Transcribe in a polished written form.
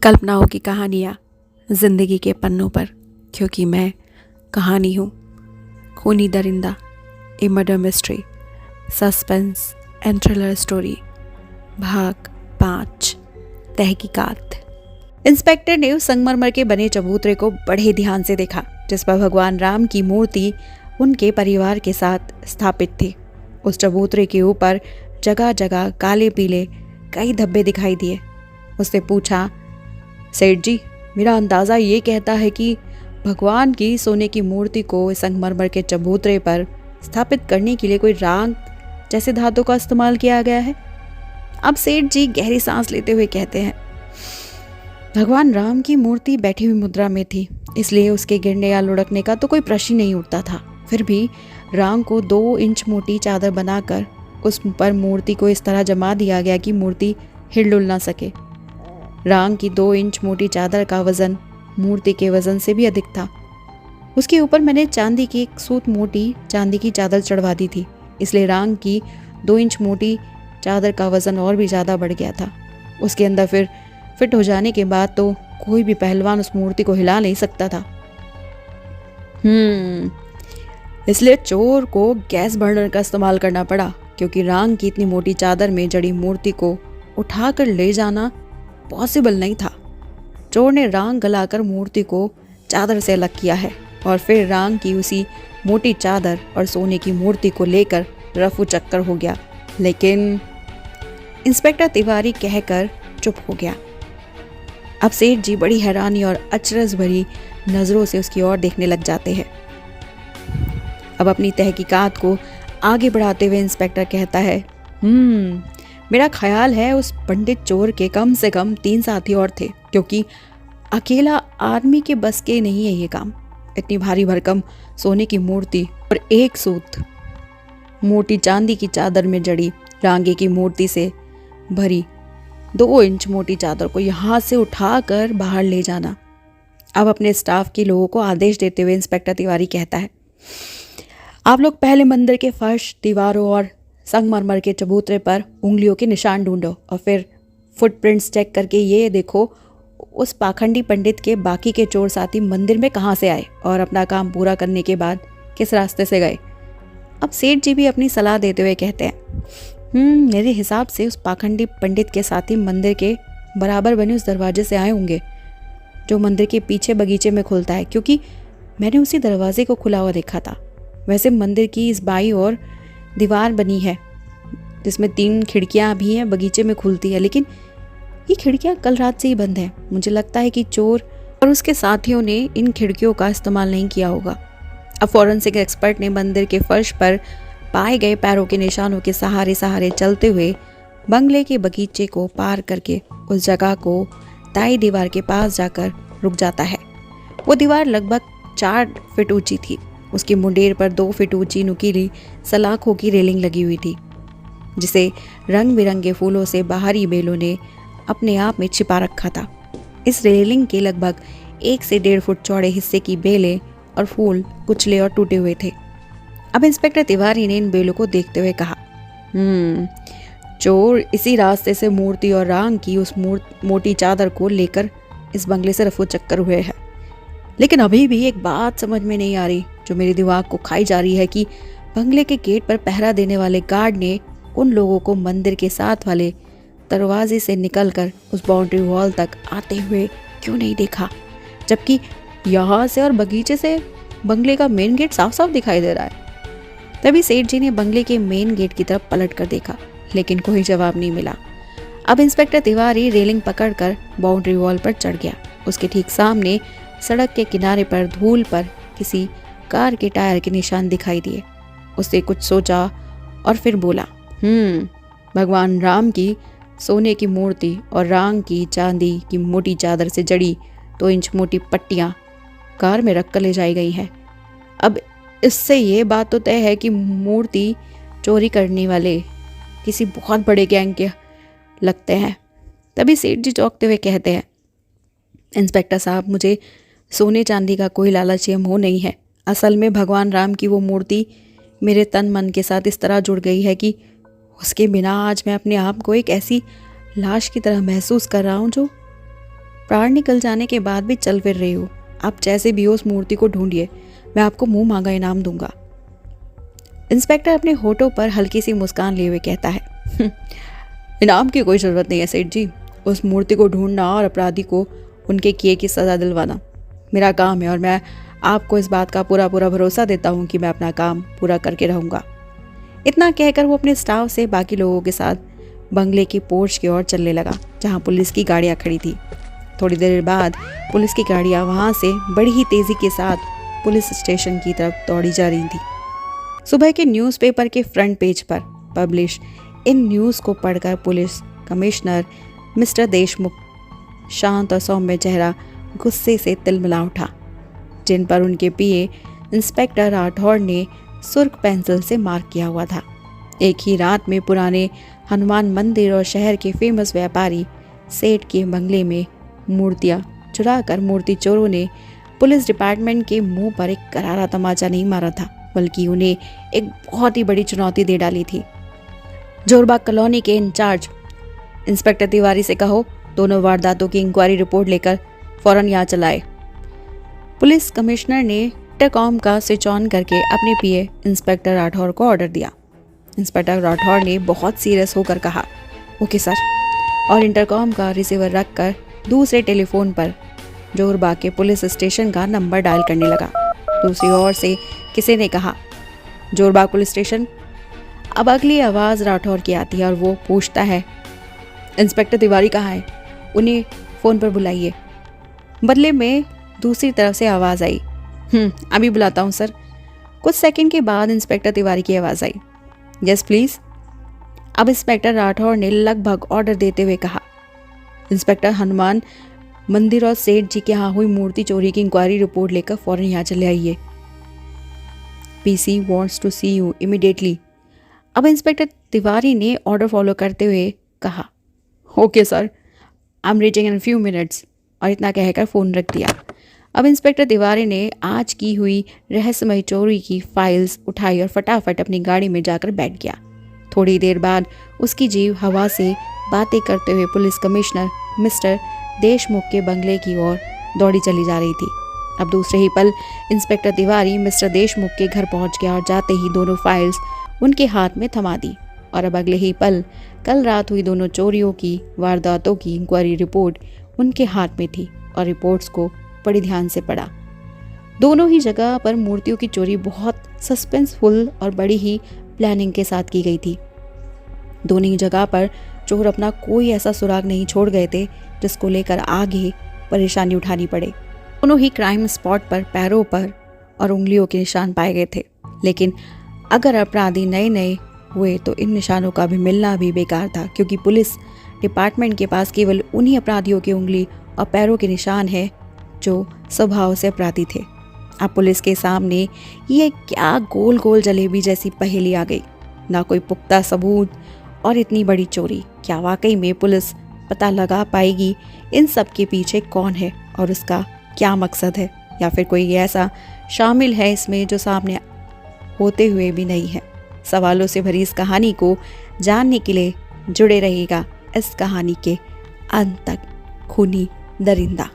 कल्पनाओं की कहानियाँ जिंदगी के पन्नों पर, क्योंकि मैं कहानी हूँ। खूनी दरिंदा, a murder mystery, suspense and thriller story, भाग 5, तहकीकात। इंस्पेक्टर ने उस संगमरमर के बने चबूतरे को बड़े ध्यान से देखा जिस पर भगवान राम की मूर्ति उनके परिवार के साथ स्थापित थी। उस चबूतरे के ऊपर जगह जगह काले पीले कई धब्बे दिखाई दिए। उसने पूछा, सेठ जी, मेरा अंदाज़ा ये कहता है कि भगवान की सोने की मूर्ति को इस संगमरमर के चबूतरे पर स्थापित करने के लिए कोई राग जैसे धातु का इस्तेमाल किया गया है। अब सेठ जी गहरी सांस लेते हुए कहते हैं, भगवान राम की मूर्ति बैठी हुई मुद्रा में थी, इसलिए उसके गिरने या लुढ़कने का तो कोई प्रश्न नहीं उठता था। फिर भी राम को 2 इंच मोटी चादर बनाकर उस पर मूर्ति को इस तरह जमा दिया गया कि मूर्ति हिलडुल ना सके। राम की 2 इंच मोटी चादर का वजन मूर्ति के वजन से भी अधिक था। उसके ऊपर मैंने चांदी की एक सूत मोटी चांदी की चादर चढ़वा दी थी, इसलिए राम की 2 इंच मोटी चादर का वजन और भी ज़्यादा बढ़ गया था। उसके अंदर फिर फिट हो जाने के बाद तो कोई भी पहलवान उस मूर्ति को हिला नहीं सकता था। इसलिए चोर को गैस बर्नर का इस्तेमाल करना पड़ा, क्योंकि राम की इतनी मोटी चादर में जड़ी मूर्ति को उठाकर ले जाना पॉसिबल नहीं था। चोर ने रांग गलाकर मूर्ति को चादर से अलग किया है और फिर रांग की उसी मोटी चादर और सोने की मूर्ति को लेकर रफू चक्कर हो गया। लेकिन इंस्पेक्टर तिवारी कहकर चुप हो गया। अब सेठ जी बड़ी हैरानी और अचरज भरी नज़रों से उसकी ओर देखने लग जाते हैं। अब अपनी तहकीकात को आगे बढ़ाते हुए इंस्पेक्टर कहता है, मेरा ख्याल है उस पंडित चोर के कम से कम 3 साथी और थे, क्योंकि अकेला आदमी के बस के नहीं है ये काम। इतनी भारी भरकम सोने की मूर्ति और एक सूत मोटी चांदी की चादर में जड़ी रांगे की मूर्ति से भरी 2 इंच मोटी चादर को यहाँ से उठाकर बाहर ले जाना। अब अपने स्टाफ के लोगों को आदेश देते हुए इंस्पेक्टर तिवारी कहता है, आप लोग पहले मंदिर के फर्श, दीवारों और संगमरमर के चबूतरे पर उंगलियों के निशान ढूंढो और फिर फुटप्रिंट्स चेक करके ये देखो उस पाखंडी पंडित के बाकी के चोर साथी मंदिर में कहाँ से आए और अपना काम पूरा करने के बाद किस रास्ते से गए। अब सेठ जी भी अपनी सलाह देते हुए कहते हैं, मेरे हिसाब से उस पाखंडी पंडित के साथी मंदिर के बराबर बने उस दरवाजे से आए होंगे जो मंदिर के पीछे बगीचे में खुलता है, क्योंकि मैंने उसी दरवाजे को खुला हुआ देखा था। वैसे मंदिर की इस बाईं ओर दीवार बनी है जिसमें 3 खिड़कियां भी हैं, बगीचे में खुलती है, लेकिन ये खिड़कियां कल रात से ही बंद हैं। मुझे लगता है कि चोर और उसके साथियों ने इन खिड़कियों का इस्तेमाल नहीं किया होगा। अब फॉरेंसिक एक्सपर्ट ने मंदिर के फर्श पर पाए गए पैरों के निशानों के सहारे सहारे चलते हुए बंगले के बगीचे को पार करके उस जगह को दाई दीवार के पास जाकर रुक जाता है। वो दीवार लगभग 4 फीट ऊंची थी। उसकी मुंडेर पर 2 फीट ऊंची नुकीली सलाखों की रेलिंग लगी हुई थी, जिसे रंग बिरंगे फूलों से बाहरी बेलों ने अपने आप में छिपा रखा था। इस रेलिंग के लगभग 1 से 1.5 फुट चौड़े हिस्से की बेलें और फूल कुचले और टूटे हुए थे। अब इंस्पेक्टर तिवारी ने इन बेलों को देखते हुए कहा, चोर इसी रास्ते से मूर्ति और रांग की उस मोटी चादर को लेकर इस बंगले से रफू चक्कर हुए हैं। लेकिन अभी भी एक बात समझ में नहीं आ रही जो मेरे दिमाग को खाई जा रही है कि बंगले के गेट पर पहरा देने वाले गार्ड ने उन लोगों को मंदिर के साथ वाले दरवाजे से निकलकर उस बाउंड्री वॉल तक आते हुए क्यों नहीं देखा, जबकि यहाँ से और बगीचे से बंगले का मेन गेट साफ साफ दिखाई दे रहा है। तभी सेठ जी ने बंगले के मेन गेट की तरफ पलट कर देखा, लेकिन कोई जवाब नहीं मिला। अब इंस्पेक्टर तिवारी रेलिंग पकड़कर बाउंड्री वॉल पर चढ़ गया। उसके ठीक सामने सड़क के किनारे पर धूल पर किसी कार के टायर के निशान दिखाई दिए। उसने कुछ सोचा और फिर बोला, भगवान राम की सोने की मूर्ति और रांग की चांदी की मोटी चादर से जड़ी 2 इंच मोटी पट्टियां कार में रख कर ले जाई गई हैं। अब इससे ये बात तो तय है कि मूर्ति चोरी करने वाले किसी बहुत बड़े गैंग के लगते हैं। तभी सेठ जी चौंकते हुए कहते हैं, इंस्पेक्टर साहब, मुझे सोने चांदी का कोई लालच या मोह नहीं है। असल में भगवान राम की वो मूर्ति मेरे तन मन के साथ इस तरह जुड़ गई है कि उसके बिना आज मैं अपने आप को एक ऐसी लाश की तरह महसूस कर रहा हूँ जो प्राण निकल जाने के बाद भी चल फिर रही हो। आप जैसे भी हो उस मूर्ति को ढूंढिए, मैं आपको मुंह मांगा इनाम दूंगा। इंस्पेक्टर अपने होठों पर हल्की सी मुस्कान लिए हुए कहता है, इनाम की कोई ज़रूरत नहीं है सेठ जी। उस मूर्ति को ढूंढना और अपराधी को उनके किए की सज़ा दिलवाना मेरा काम है, और मैं आपको इस बात का पूरा पूरा भरोसा देता हूँ कि मैं अपना काम पूरा करके रहूँगा। इतना कहकर वो अपने स्टाफ से बाकी लोगों के साथ बंगले की पोर्च की ओर चलने लगा, जहाँ पुलिस की गाड़ियाँ खड़ी थी। थोड़ी देर बाद पुलिस की गाड़ियाँ वहाँ से बड़ी ही तेज़ी के साथ पुलिस स्टेशन की तरफ दौड़ी जा रही थी। सुबह के न्यूज़पेपर के फ्रंट पेज पर पब्लिश इन न्यूज़ को पढ़कर पुलिस कमिश्नर मिस्टर देशमुख शांत और सौम्य चेहरा गुस्से से तिलमिला उठा, जिन पर उनके पीए इंस्पेक्टर राठौड़ ने सुर्ख पेंसिल से मार्क किया हुआ था। एक ही रात में पुराने हनुमान मंदिर और शहर के फेमस व्यापारी सेठ के बंगले में मूर्तियां चुराकर मूर्ति चोरों ने पुलिस डिपार्टमेंट के मुंह पर एक करारा तमाचा नहीं मारा था, बल्कि उन्हें एक बहुत ही बड़ी चुनौती दे डाली थी। जोरबाग कॉलोनी के इंचार्ज इंस्पेक्टर तिवारी से कहो, दोनों वारदातों की इंक्वायरी रिपोर्ट लेकर फौरन यहाँ चलाए। पुलिस कमिश्नर ने इंटरकॉम का स्विच ऑन करके अपने पीए इंस्पेक्टर राठौड़ को ऑर्डर दिया। इंस्पेक्टर राठौड़ ने बहुत सीरियस होकर कहा, ओके सर, और इंटरकॉम का रिसीवर रखकर दूसरे टेलीफोन पर जोरबाग के पुलिस स्टेशन का नंबर डायल करने लगा। दूसरी ओर से किसी ने कहा, जोरबाग पुलिस स्टेशन। अब अगली आवाज़ राठौड़ की आती है और वो पूछता है, इंस्पेक्टर तिवारी कहाँ है, उन्हें फ़ोन पर बुलाइए। बदले में दूसरी तरफ से आवाज़ आई, अभी बुलाता हूँ सर। कुछ सेकंड के बाद इंस्पेक्टर तिवारी की आवाज़ आई, यस प्लीज़। अब इंस्पेक्टर राठौड़ ने लगभग ऑर्डर देते हुए कहा, इंस्पेक्टर हनुमान मंदिर और सेठ जी के यहाँ हुई मूर्ति चोरी की इंक्वायरी रिपोर्ट लेकर फौरन यहाँ चले आइए। PC wants to see you immediately. अब इंस्पेक्टर तिवारी ने ऑर्डर फॉलो करते हुए कहा, okay sir, I am reaching in few minutes, और इतना कहकर फ़ोन रख दिया। अब इंस्पेक्टर तिवारी ने आज की हुई रहस्यमय चोरी की फाइल्स उठाई और फटाफट अपनी गाड़ी में जाकर बैठ गया। थोड़ी देर बाद उसकी जीभ हवा से बातें करते हुए पुलिस कमिश्नर मिस्टर देशमुख के बंगले की ओर दौड़ी चली जा रही थी। अब दूसरे ही पल इंस्पेक्टर तिवारी मिस्टर देशमुख के घर पहुंच गया और जाते ही दोनों फाइल्स उनके हाथ में थमा दी। और अब अगले ही पल कल रात हुई दोनों चोरियों की वारदातों की इंक्वायरी रिपोर्ट उनके हाथ में थी और रिपोर्ट्स को बड़ी ध्यान से पढ़ा। दोनों ही जगह पर मूर्तियों की चोरी बहुत सस्पेंसफुल और बड़ी ही प्लानिंग के साथ की गई थी। दोनों ही जगह पर चोर अपना कोई ऐसा सुराग नहीं छोड़ गए थे जिसको लेकर आगे परेशानी उठानी पड़े। दोनों ही क्राइम स्पॉट पर पैरों पर और उंगलियों के निशान पाए गए थे, लेकिन अगर अपराधी नए नए हुए तो इन निशानों का भी मिलना भी बेकार था, क्योंकि पुलिस डिपार्टमेंट के पास केवल उन्हीं अपराधियों की उंगली और पैरों के निशान है जो स्वभाव से अपराधी थे। अब पुलिस के सामने ये क्या गोल गोल जलेबी जैसी पहेली आ गई, ना कोई पुख्ता सबूत और इतनी बड़ी चोरी। क्या वाकई में पुलिस पता लगा पाएगी इन सब के पीछे कौन है और उसका क्या मकसद है, या फिर कोई ऐसा शामिल है इसमें जो सामने होते हुए भी नहीं है? सवालों से भरी इस कहानी को जानने के लिए जुड़े रहिएगा इस कहानी के अंत तक। खूनी दरिंदा।